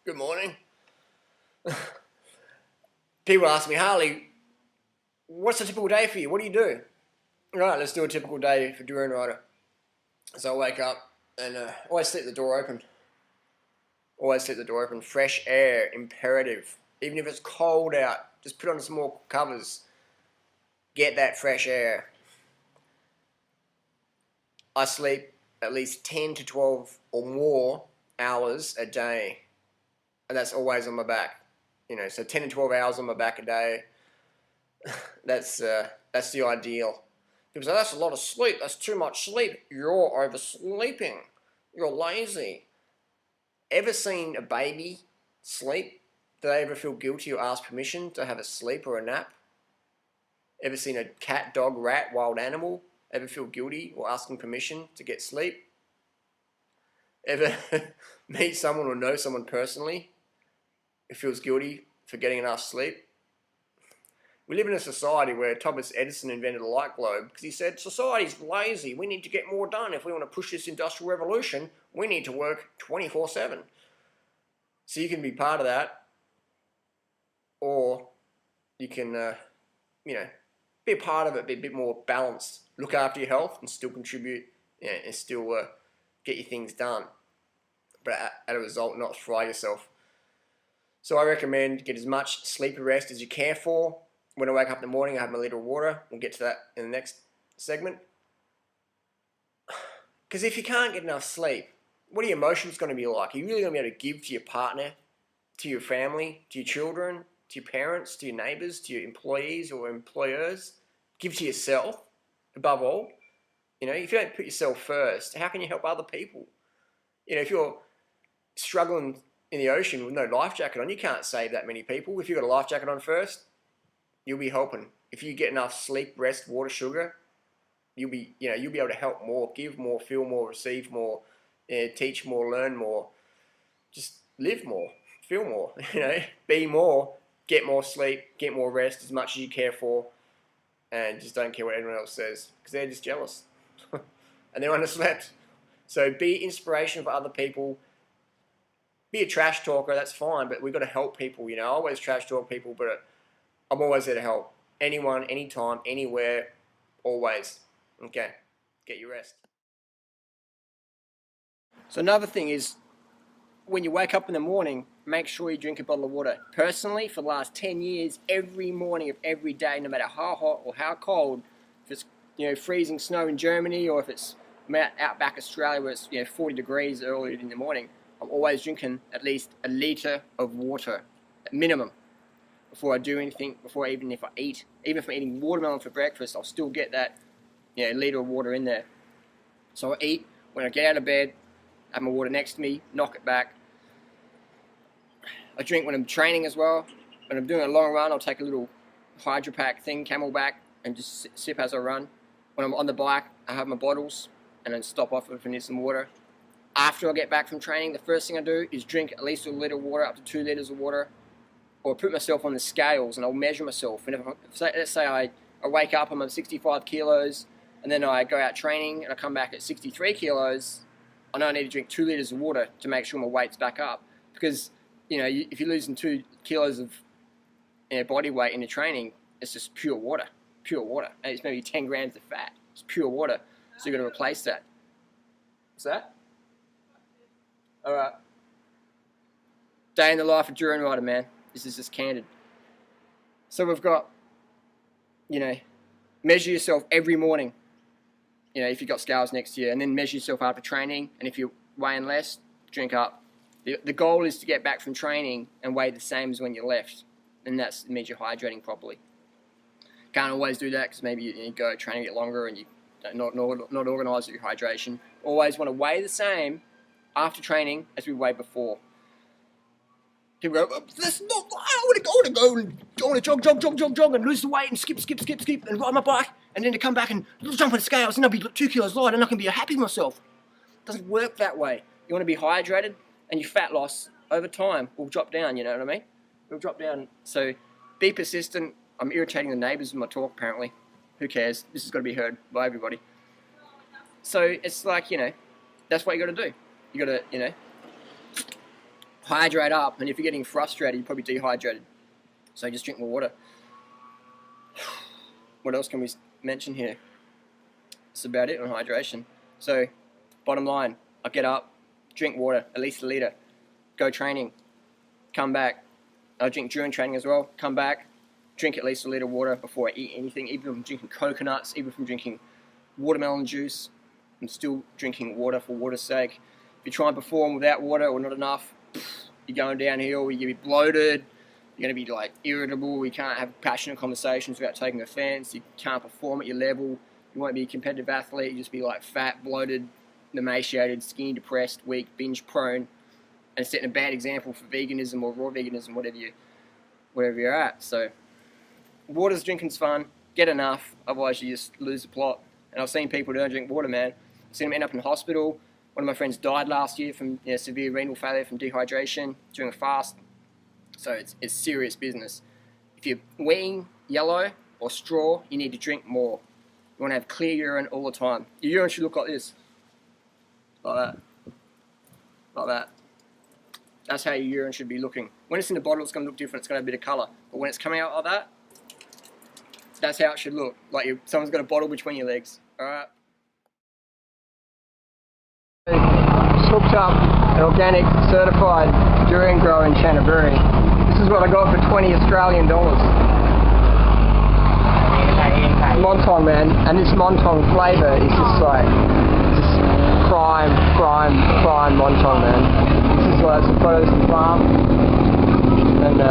Good morning. People ask me, Harley, what's a typical day for you? What do you do? Right, let's do a typical day for Drone Rider. So I wake up and always sleep the door open. Always sleep the door open. Fresh air, imperative. Even if it's cold out, just put on some more covers. Get that fresh air. I sleep at least 10 to 12 or more hours a day. And that's always on my back. So 10 to 12 hours on my back a day. That's the ideal. People say, that's a lot of sleep. That's too much sleep. You're oversleeping. You're lazy. Ever seen a baby sleep? Do they ever feel guilty or ask permission to have a sleep or a nap? Ever seen a cat, dog, rat, wild animal ever feel guilty or asking permission to get sleep? Ever meet someone or know someone personally who feels guilty for getting enough sleep? We live in a society where Thomas Edison invented a light globe because he said, society's lazy, we need to get more done. If we want to push this industrial revolution, we need to work 24/7. So you can be part of that, or you can, be a part of it, be a bit more balanced, look after your health and still contribute, and still get your things done. But at a result, not fry yourself. So I recommend get as much sleep and rest as you care for. When I wake up in the morning, I have my liter of water. We'll get to that in the next segment. Because if you can't get enough sleep, what are your emotions going to be like? Are you really going to be able to give to your partner, to your family, to your children, to your parents, to your neighbours, to your employees or employers? Give to yourself, above all. If you don't put yourself first, how can you help other people? If you're struggling in the ocean with no life jacket on, you can't save that many people. If you've got a life jacket on first, you'll be helping. If you get enough sleep, rest, water, sugar, you'll be able to help more, give more, feel more, receive more, teach more, learn more, just live more, feel more, be more, get more sleep, get more rest as much as you care for, and just don't care what anyone else says because they're just jealous and they're underslept. So be inspiration for other people. Be a trash talker, that's fine, but we've got to help people. I always trash talk people, but I'm always there to help. Anyone, anytime, anywhere, always. Okay, get your rest. So another thing is, when you wake up in the morning, make sure you drink a bottle of water. Personally, for the last 10 years, every morning of every day, no matter how hot or how cold, if it's freezing snow in Germany or if it's outback Australia where it's 40 degrees early in the morning, I'm always drinking at least a litre of water, at minimum, before I do anything, even if I eat. Even if I'm eating watermelon for breakfast, I'll still get that litre of water in there. So I eat, when I get out of bed, have my water next to me, knock it back. I drink when I'm training as well. When I'm doing a long run, I'll take a little Hydro Pack thing, Camelback, and just sip as I run. When I'm on the bike, I have my bottles and then stop off if I need some water. After I get back from training, the first thing I do is drink at least a litre of water, up to 2 litres of water, or put myself on the scales and I'll measure myself. And let's say I wake up, I'm at 65 kilos, and then I go out training and I come back at 63 kilos, I know I need to drink 2 litres of water to make sure my weight's back up. Because, if you're losing 2 kilos of body weight in the training, it's just pure water. And it's maybe 10 grams of fat. It's pure water. So you've got to replace that. What's that? Alright. Day in the life of Drone Rider, man. This is just candid. So we've got, measure yourself every morning. If you've got scales next to you, and then measure yourself after training. And if you're weighing less, drink up. The goal is to get back from training and weigh the same as when you left. And that means you're hydrating properly. Can't always do that because maybe you go training a bit longer and you're not organised with your hydration. Always want to weigh the same after training as we weighed before. People go, that's not, I want to go and I want to jog and lose the weight and skip and ride my bike and then to come back and jump on the scales and I'll be 2 kilos lighter and I can be happy with myself. It doesn't work that way. You want to be hydrated and your fat loss over time will drop down, you know what I mean? It'll drop down. So be persistent. I'm irritating the neighbours with my talk apparently. Who cares? This has got to be heard by everybody. So it's like, that's what you got to do. You got to, hydrate up, and if you're getting frustrated, you're probably dehydrated. So just drink more water. What else can we mention here? That's about it on hydration. So, bottom line, I get up, drink water, at least a litre, go training, come back. I drink during training as well, come back, drink at least a litre of water before I eat anything, even if I'm drinking coconuts, even if I'm drinking watermelon juice, I'm still drinking water for water's sake. If you try and perform without water or not enough, you're going downhill, you're going to be bloated, you're going to be like irritable, you can't have passionate conversations without taking offense, you can't perform at your level, you won't be a competitive athlete, you just be like fat, bloated, emaciated, skinny, depressed, weak, binge prone, and setting a bad example for veganism or raw veganism, wherever you're at. So water's drinking's fun, get enough, otherwise you just lose the plot. And I've seen people who don't drink water, man. I've seen them end up in hospital. One of my friends died last year from severe renal failure from dehydration during a fast. So it's serious business. If you're weeing yellow or straw, you need to drink more. You want to have clear urine all the time. Your urine should look like this. Like that. Like that. That's how your urine should be looking. When it's in the bottle, it's going to look different. It's going to have a bit of colour. But when it's coming out like that, that's how it should look. Like someone's got a bottle between your legs. Alright? Just hooked up an organic certified durian grower in Canterbury. This is what I got for 20 Australian dollars. Monton, man. And this Monton flavour is just like prime Monton, man. This is like some photos from the farm. And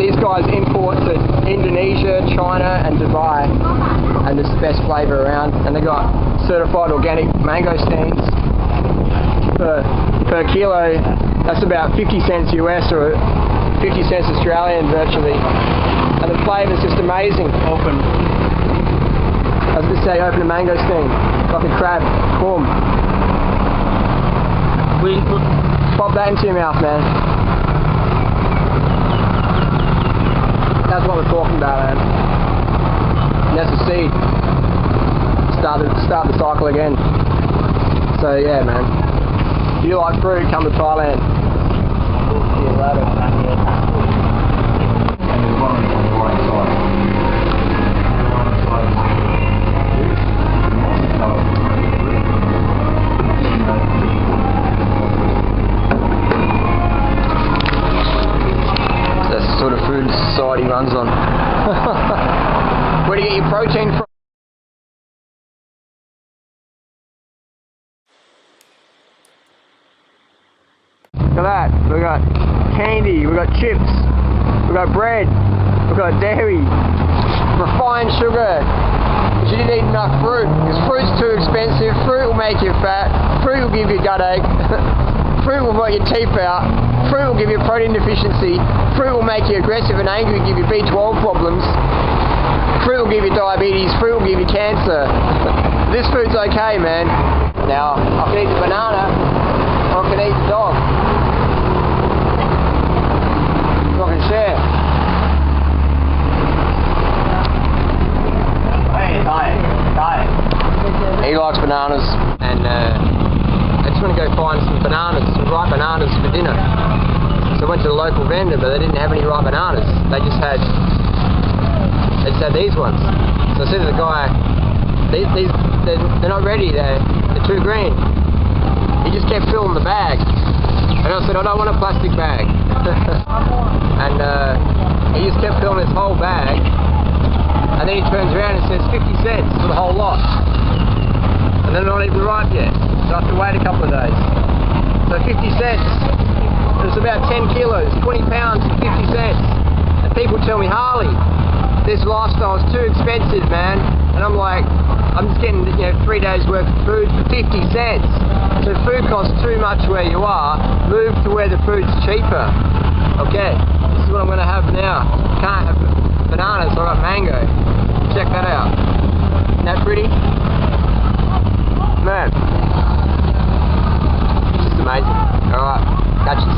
these guys import to Indonesia, China and Dubai, and it's the best flavour around. And they got certified organic mango steams per kilo. That's about 50 cents US or 50 cents Australian virtually. And the flavour's just amazing. I was going to say, open a mango steam, like a crab, boom. Pop that into your mouth, man. That's what we're talking about, man. And that's the seed. Start the cycle again. So yeah, man. If you like fruit, come to Thailand. See you later. That's the sort of food society runs on. Where do you get your protein from? Look at that. We got candy, we got chips, we got bread, we got dairy, refined sugar. Because you didn't eat enough fruit. Because fruit's too expensive. Fruit will make you fat. Fruit will give you a gut ache. Fruit will knock your teeth out. Fruit will give you protein deficiency. Fruit will make you aggressive and angry, give you B12 problems. Fruit will give you diabetes. Fruit will give you cancer. This food's okay, man. Now, I can eat the banana, or I can eat the dog. So I can share. He likes bananas, and I just want to go find some bananas, some ripe bananas for dinner. So I went to the local vendor, but they didn't have any ripe bananas. They just had these ones. So I said to the guy, they're not ready, they're too green. He just kept filling the bag. And I said, I don't want a plastic bag. And he just kept filling his whole bag. And then he turns around and says 50 cents for the whole lot. And they're not even ripe yet. So I have to wait a couple of days. So 50 cents, it's about 10 kilos, 20 pounds for 50 cents. And people tell me, Harley, this lifestyle is too expensive, man. And I'm like, I'm just getting 3 days worth of food for 50 cents. So food costs too much where you are, move to where the food's cheaper. Okay, this is what I'm going to have now. Can't have bananas, so I got mango. Check that out. Isn't that pretty? Man. It's just amazing. Alright, catch you.